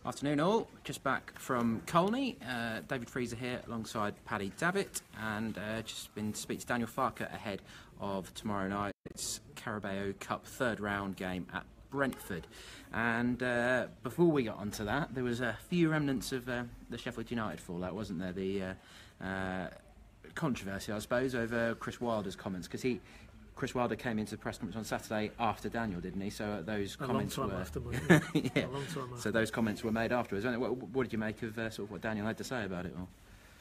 Afternoon all, just back from Colney. David Freezer here alongside Paddy, Davitt, and just been to speak to Daniel Farke ahead of tomorrow night's Carabao Cup third round game at Brentford. And before we got onto that, there was a few remnants of the Sheffield United fallout, wasn't there? The controversy, I suppose, over Chris Wilder's comments, because Chris Wilder came into the press conference on Saturday after Daniel, didn't he? So those comments were after, yeah. A long time after. So those comments were made afterwards. What did you make of sort of what Daniel had to say about it all?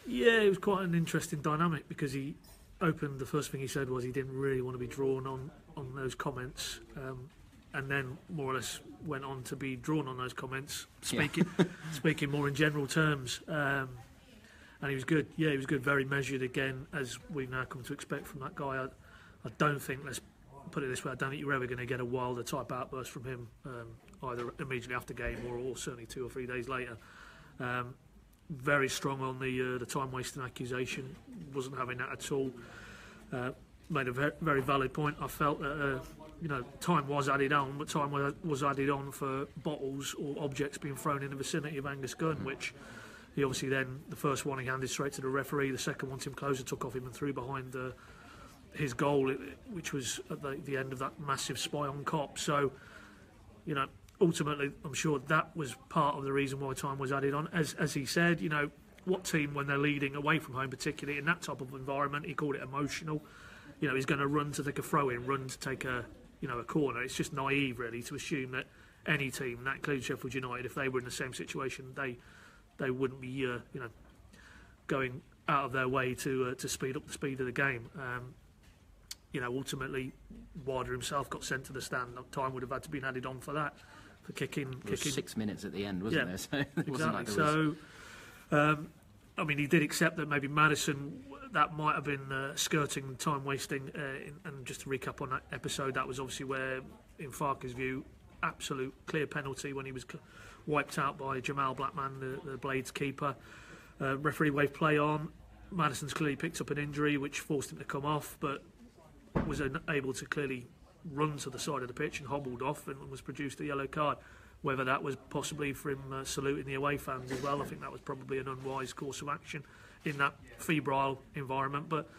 Yeah, it was quite an interesting dynamic, because he opened, the first thing he said was he didn't really want to be drawn on those comments, and then more or less went on to be drawn on those comments, speaking more in general terms. And he was good. Yeah, he was good. Very measured again, as we've now come to expect from that guy. I don't think, let's put it this way, I don't think you're ever going to get a Wilder type outburst from him, either immediately after game or certainly 2 or 3 days later. Very strong on the time wasting accusation. Wasn't having that at all. Made a very valid point. I felt that time was added on, but time was added on for bottles or objects being thrown in the vicinity of Angus Gunn, which he obviously then, the first one he handed straight to the referee, the second one Tim Closer took off him and threw behind his goal, which was at the end of that massive spy on Cop. So, ultimately, I'm sure that was part of the reason why time was added on. As he said, what team, when they're leading away from home, particularly in that type of environment, he called it emotional. He's going to run to take a throw-in, run to take a corner. It's just naive, really, to assume that any team, and that includes Sheffield United, if they were in the same situation, they wouldn't be, going out of their way to speed up the speed of the game. Ultimately, Wilder himself got sent to the stand. Time would have had to be added on for that, for kicking. It was 6 minutes at the end, wasn't there? So it exactly. Wasn't like there was... He did accept that maybe Maddison, that might have been skirting time wasting. And just to recap on that episode, that was obviously where, in Farke's view, absolute clear penalty when he was wiped out by Jamal Blackman, the Blades keeper. Referee waved play on. Maddison's clearly picked up an injury which forced him to come off, but was able to clearly run to the side of the pitch and hobbled off and was produced a yellow card. Whether that was possibly for him saluting the away fans as well, I think that was probably an unwise course of action in that febrile environment. But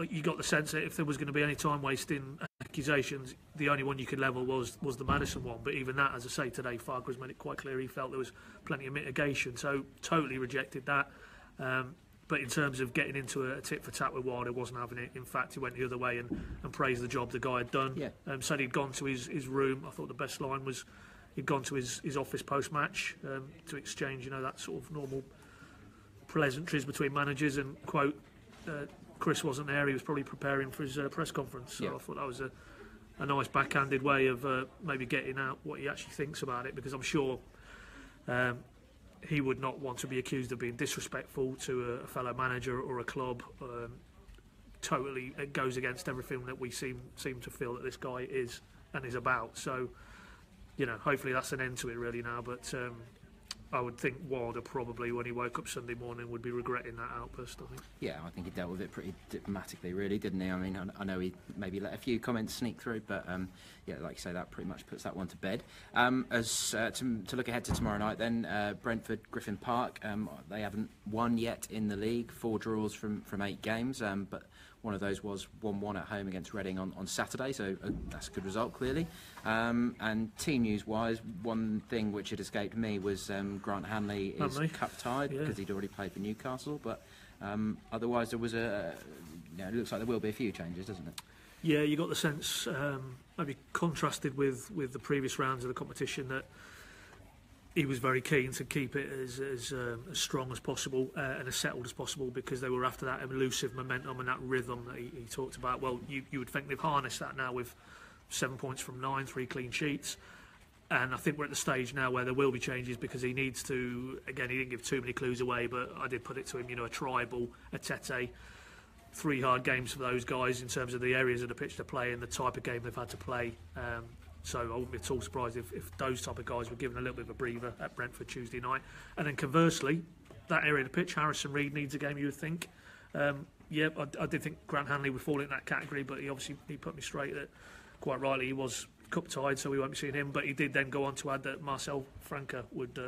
you got the sense that if there was going to be any time wasting accusations, the only one you could level was the Maddison one. But even that, as I say today, Farke has made it quite clear he felt there was plenty of mitigation, so totally rejected that. But in terms of getting into a tit for tat with Wilder, wasn't having it. In fact, he went the other way and praised the job the guy had done. Yeah. Said he'd gone to his room. I thought the best line was he'd gone to his office post-match to exchange, that sort of normal pleasantries between managers, and quote, Chris wasn't there, he was probably preparing for his press conference. So yeah. I thought that was a nice backhanded way of maybe getting out what he actually thinks about it, because I'm sure he would not want to be accused of being disrespectful to a fellow manager or a club. Totally, it goes against everything that we seem to feel that this guy is and is about. So, hopefully that's an end to it really now. But I would think Wilder probably, when he woke up Sunday morning, would be regretting that outburst, I think. Yeah, I think he dealt with it pretty diplomatically, really, didn't he? I mean, I know he maybe let a few comments sneak through, but like you say, that pretty much puts that one to bed. To look ahead to tomorrow night then, Brentford, Griffin Park, they haven't won yet in the league, 4 draws from 8 games, but one of those was 1-1 at home against Reading on Saturday, so that's a good result, clearly. And team news-wise, one thing which had escaped me was Grant Hanley is cup-tied because he'd already played for Newcastle, but otherwise there was it looks like there will be a few changes, doesn't it? Yeah, you got the sense, maybe contrasted with the previous rounds of the competition, that he was very keen to keep it as strong as possible and as settled as possible, because they were after that elusive momentum and that rhythm that he talked about. Well, you would think they've harnessed that now with 7 points from 9, 3 clean sheets. And I think we're at the stage now where there will be changes, because he needs to, again, he didn't give too many clues away, but I did put it to him, a tribal, a Tete, 3 hard games for those guys in terms of the areas of the pitch to play and the type of game they've had to play. So I wouldn't be at all surprised if those type of guys were given a little bit of a breather at Brentford Tuesday night. And then conversely, that area of the pitch, Harrison Reed needs a game, you would think. I did think Grant Hanley would fall in that category, but he put me straight that, quite rightly, he was cup tied, so we won't be seeing him. But he did then go on to add that Marcel Franke would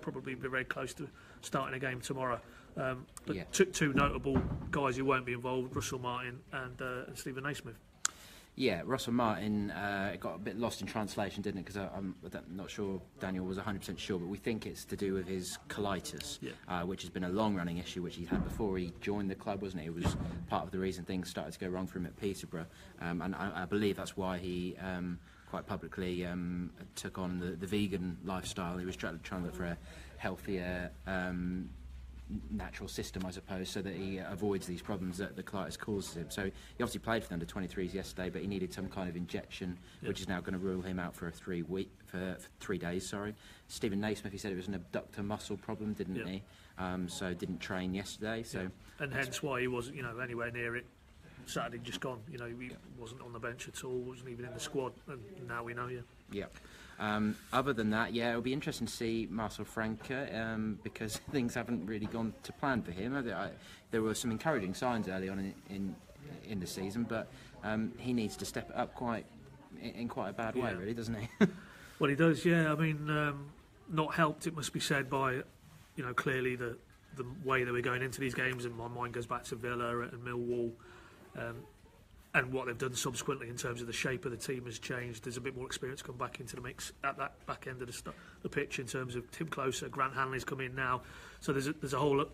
probably be very close to starting a game tomorrow. But two notable guys who won't be involved: Russell Martin and Stephen Naismith. Yeah, Russell Martin got a bit lost in translation, didn't it? Because I'm not sure Daniel was 100% sure, but we think it's to do with his colitis, which has been a long-running issue which he's had before he joined the club, wasn't it? It was part of the reason things started to go wrong for him at Peterborough, and I believe that's why he quite publicly took on the vegan lifestyle. He was trying to look for a healthier natural system, I suppose, so that he avoids these problems that the colitis causes him. So he obviously played for the under-23s yesterday, but he needed some kind of injection, which is now going to rule him out for 3 days. Sorry, Stephen Naismith, he said it was an abductor muscle problem, didn't he? So didn't train yesterday. So and hence why he wasn't, anywhere near it. Saturday just gone. He wasn't on the bench at all, wasn't even in the squad, and now we know. Yeah. Other than that, it'll be interesting to see Marcel Franke because things haven't really gone to plan for him. There were some encouraging signs early on in the season, but he needs to step it up in quite a bad way, really, doesn't he? Well, he does, yeah. I mean, not helped, it must be said, by clearly the way that we're going into these games, and my mind goes back to Villa and Millwall. And what they've done subsequently in terms of the shape of the team has changed. There's a bit more experience come back into the mix at that back end of the pitch in terms of Tim Closer, Grant Hanley's come in now. So there's a whole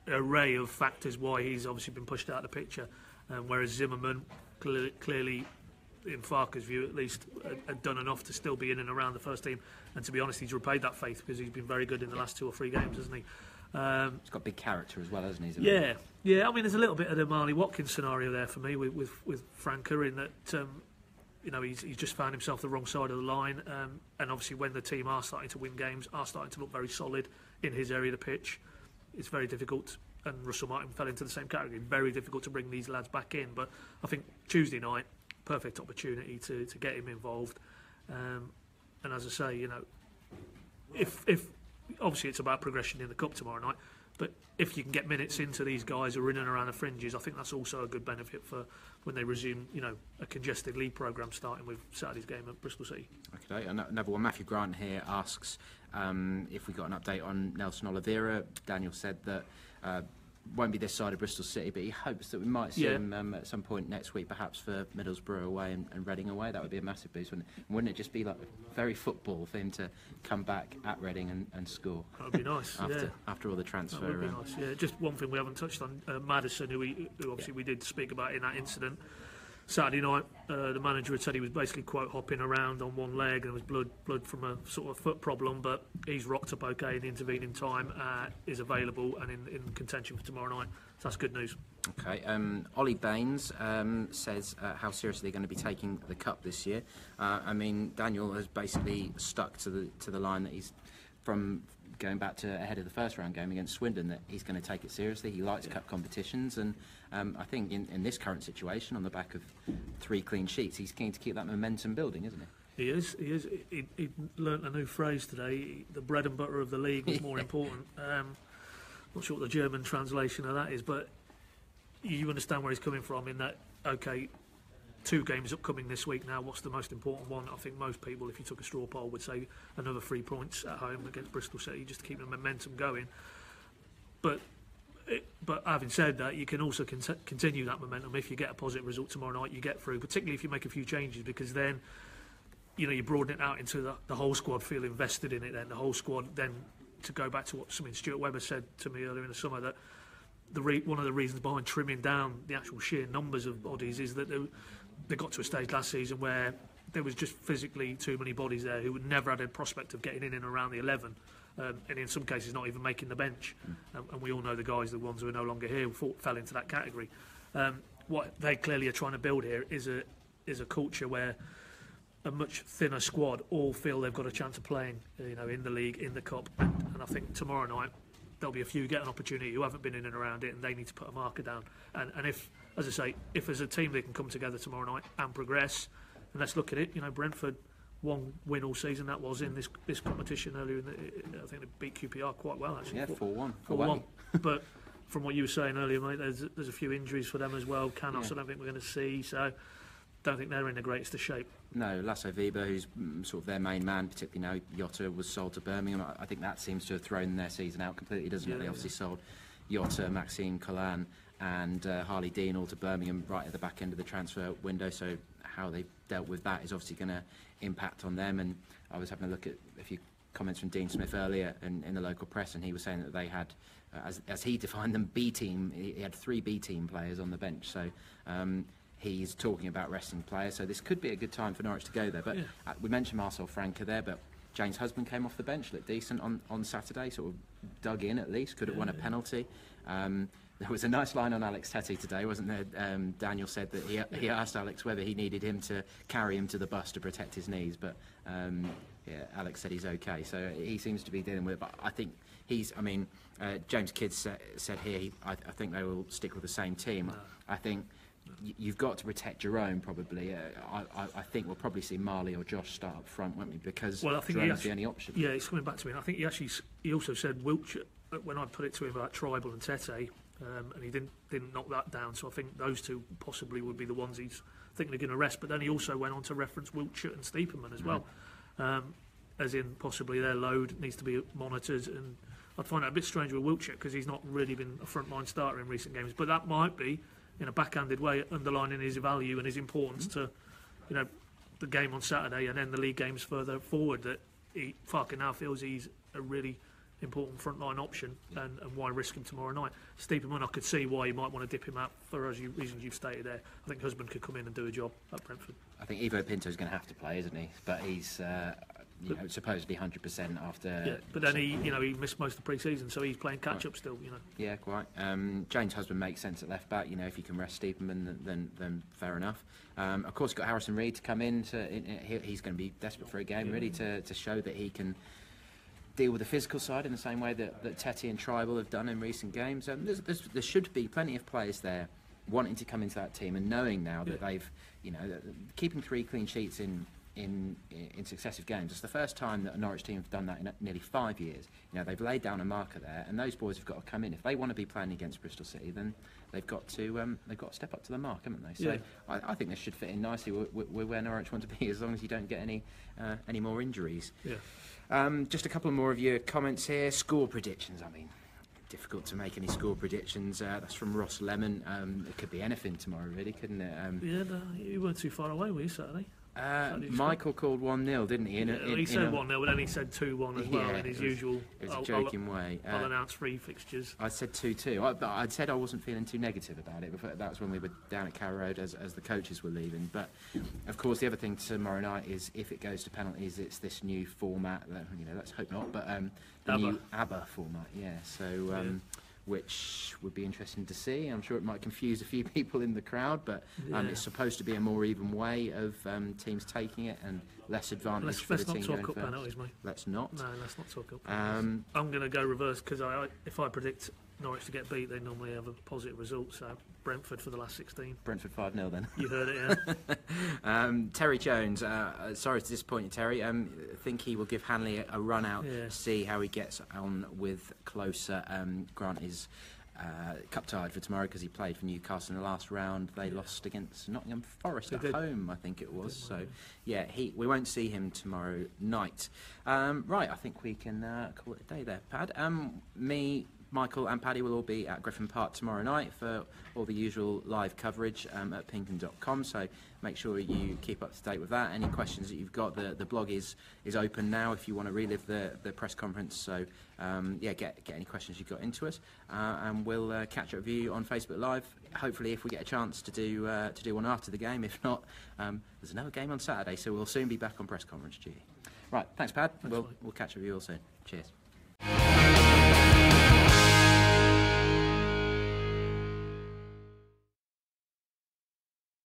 array of factors why he's obviously been pushed out of the picture. Whereas Zimmerman, clearly, in Farke's view at least, had done enough to still be in and around the first team. And to be honest, he's repaid that faith because he's been very good in the last 2 or 3 games, hasn't he? He's got big character as well, hasn't he? Yeah. I mean, there's a little bit of the Marley Watkins scenario there for me with Franke in that he's just found himself the wrong side of the line, and obviously when the team are starting to win games, are starting to look very solid in his area of the pitch, it's very difficult. And Russell Martin fell into the same category. Very difficult to bring these lads back in, but I think Tuesday night, perfect opportunity to get him involved. And as I say, if obviously it's about progression in the cup tomorrow night, but if you can get minutes into these guys who are in and around the fringes, I think that's also a good benefit for when they resume, a congested league programme starting with Saturday's game at Bristol City. Okay, another one. Matthew Grant here asks if we got an update on Nelson Oliveira. Daniel said that won't be this side of Bristol City, but he hopes that we might see him at some point next week, perhaps for Middlesbrough away and Reading away. That would be a massive boost, wouldn't it? Just be like very football for him to come back at Reading and score. That would be nice. after all the transfer. That would be nice. Yeah, just one thing we haven't touched on: Maddison, who obviously we did speak about in that incident. Saturday night, the manager had said he was basically, quote, hopping around on one leg and there was blood from a sort of foot problem, but he's rocked up okay in the intervening time, is available and in contention for tomorrow night. So that's good news. Okay, Ollie Baines says how seriously they're going to be taking the Cup this year. I mean, Daniel has basically stuck to the line that he's from going back to ahead of the first round game against Swindon, that he's going to take it seriously. He likes cup competitions, and I think in this current situation, on the back of 3 clean sheets, he's keen to keep that momentum building, isn't he? He is. He learnt a new phrase today. The bread and butter of the league was more important. Not sure what the German translation of that is, but you understand where he's coming from in that, okay, 2 games upcoming this week now, what's the most important one? I think most people, if you took a straw poll, would say another 3 points at home against Bristol City, just to keep the momentum going. But having said that, you can also continue that momentum if you get a positive result tomorrow night, you get through, particularly if you make a few changes, because then you broaden it out into the whole squad feel invested in it, then the whole squad, then to go back to something Stuart Webber said to me earlier in the summer, that one of the reasons behind trimming down the actual sheer numbers of bodies is that they got to a stage last season where there was just physically too many bodies there who would never had a prospect of getting in and around the 11, and in some cases not even making the bench. And we all know the guys, the ones who are no longer here, fell into that category. What they clearly are trying to build here is a culture where a much thinner squad all feel they've got a chance of playing, in the league, in the cup. And I think tomorrow night there'll be a few get an opportunity who haven't been in and around it, and they need to put a marker down. And if, as I say, if as a team they can come together tomorrow night and progress, and let's look at it. Brentford, 1 win all season, that was in this competition earlier. I think they beat QPR quite well, actually. Yeah, 4-1. 4-1. But from what you were saying earlier, mate, there's a few injuries for them as well. Canos, I don't think we're going to see. So don't think they're in the greatest of shape. No, Lasso Weber, who's sort of their main man, particularly now Jota was sold to Birmingham. I think that seems to have thrown their season out completely, doesn't it? They obviously sold Jota, Maxime Collan and Harley Dean all to Birmingham right at the back end of the transfer window, so how they've dealt with that is obviously going to impact on them. And I was having a look at a few comments from Dean Smith earlier in the local press, and he was saying that they had, as he defined them, B team. He had 3 B team players on the bench, so he's talking about resting players. So this could be a good time for Norwich to go there. But we mentioned Marcel Franke there, but James Husband came off the bench, looked decent on Saturday, sort of dug in at least, could have won a penalty. There was a nice line on Alex Tettey today, wasn't there? Daniel said that he asked Alex whether he needed him to carry him to the bus to protect his knees, but Alex said he's okay, so he seems to be dealing with it. But I think James Kidd said here, I think they will stick with the same team. I think you've got to protect Jerome probably. I think we'll probably see Marley or Josh start up front, won't we? Because I think Jerome's the only option. Yeah, it's coming back to me. I think he also said Wiltshire when I put it to him about Tribal and Tete, and he didn't knock that down. So I think those two possibly would be the ones he's thinking they're going to rest. But then he also went on to reference Wiltshire and Steeperman as well, as in possibly their load needs to be monitored. And I'd find that a bit strange with Wiltshire because he's not really been a frontline starter in recent games. But that might be, in a backhanded way, underlining his value and his importance to, the game on Saturday and then the league games further forward. That Farke now feels he's a really important frontline option, and why risk him tomorrow night. Steeperman, I could see why you might want to dip him out for reasons you've stated there. I think Husband could come in and do a job at Brentford. I think Ivo Pinto's going to have to play, isn't he? But he's supposedly 100% after. Yeah, but then he missed most of the pre-season, so he's playing catch-up still. Yeah, quite. James Husband makes sense at left back. If you can rest Steeperman, then fair enough. Of course, you've got Harrison Reed to come in. He's going to be desperate for a game, really, to show that he can deal with the physical side in the same way that Tete and Tribal have done in recent games. There should be plenty of players there wanting to come into that team and knowing now that they've, keeping 3 clean sheets in successive games. It's the first time that a Norwich team have done that in nearly 5 years. They've laid down a marker there, and those boys have got to come in. If they want to be playing against Bristol City, then they've got to step up to the mark, haven't they? So I think this should fit in nicely with where Norwich want to be, as long as you don't get any more injuries. Yeah. Just a couple more of your comments here. Score predictions. Difficult to make any score predictions. That's from Ross Lemon. It could be anything tomorrow, really, couldn't it? You weren't too far away, were you, Saturday? Michael called 1-0, didn't he? He said 1-0, but then he said 2-1 as well in his usual. It was a joking way. I'll announce 3 fixtures. I said 2-2. But I'd said I wasn't feeling too negative about it. That was when we were down at Carrow Road as the coaches were leaving. But of course, the other thing tomorrow night is if it goes to penalties, it's this new format. Let's hope not. But the new ABBA format. Yeah. So. Which would be interesting to see. I'm sure it might confuse a few people in the crowd, but it's supposed to be a more even way of teams taking it and less advantage for the team going first. Let's not talk up penalties, mate. Let's not. No, let's not talk up penalties. I'm going to go reverse because if I predict Norwich to get beat, they normally have a positive result. So Brentford for the last 16. Brentford 5-0 then. You heard it, yeah. Terry Jones, sorry to disappoint you, Terry. I think he will give Hanley a run out, see how he gets on with Closer. Grant is cup tied for tomorrow because he played for Newcastle in the last round. They lost against Nottingham Forest at home, I think it was. So, we won't see him tomorrow night. Right, I think we can call it a day there, Pad. Me, Michael and Paddy will all be at Griffin Park tomorrow night for all the usual live coverage at PinkUn.com, so make sure you keep up to date with that. Any questions that you've got, the blog is open now if you want to relive the press conference, so get any questions you've got into us, and we'll catch up with you on Facebook Live, hopefully if we get a chance to do one after the game. If not, there's another game on Saturday, so we'll soon be back on press conference duty. Right, thanks Pad, we'll catch up with you all soon. Cheers.